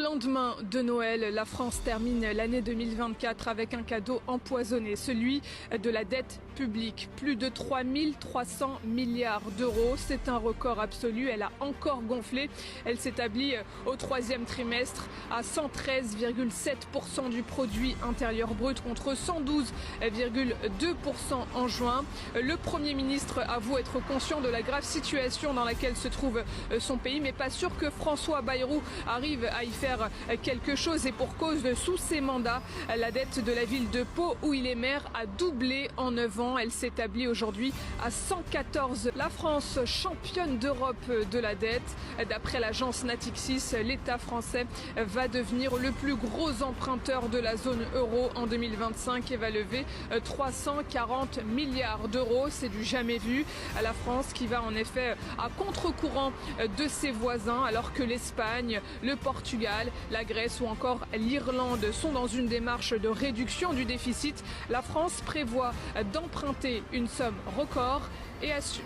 lendemain de Noël, la France termine l'année 2024 avec un cadeau empoisonné, celui de la dette publique. Plus de 3 300 milliards d'euros. C'est un record absolu. Elle a encore gonflé. Elle s'établit au troisième trimestre à 113,7% du produit intérieur brut contre 112,2% en juin. Le Premier ministre avoue être conscient de la grave situation dans laquelle se trouve son pays, mais pas sûr que François Bayrou arrive à y faire quelque chose, et pour cause. Sous ses mandats, la dette de la ville de Pau, où il est maire, a doublé en 9 ans. Elle s'établit aujourd'hui à 114. La France, championne d'Europe de la dette. D'après l'agence Natixis, l'État français va devenir le plus gros emprunteur de la zone euro en 2025 et va lever 340 milliards d'euros. C'est du jamais vu. La France qui va en effet à contre-courant de ses voisins, alors que l'Espagne, le Portugal, la Grèce ou encore l'Irlande sont dans une démarche de réduction du déficit. La France prévoit d'emprunter une somme record et assume.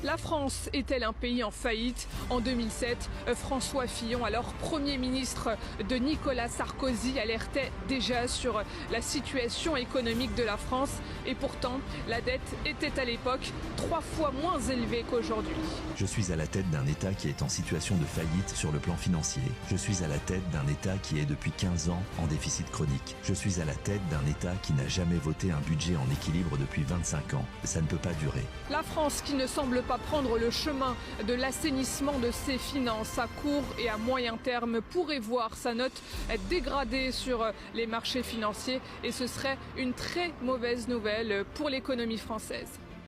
La France est-elle un pays en faillite? En 2007, François Fillon, alors Premier ministre de Nicolas Sarkozy, alertait déjà sur la situation économique de la France. Et pourtant, la dette était à l'époque 3 fois moins élevée qu'aujourd'hui. Je suis à la tête d'un État qui est en situation de faillite sur le plan financier. Je suis à la tête d'un État qui est depuis 15 ans en déficit chronique. Je suis à la tête d'un État qui n'a jamais voté un budget en équilibre depuis 25 ans. Ça ne peut pas durer. La France qui ne semble pas prendre le chemin de l'assainissement de ses finances à court et à moyen terme pourrait voir sa note dégradée sur les marchés financiers, et ce serait une très mauvaise nouvelle pour l'économie française.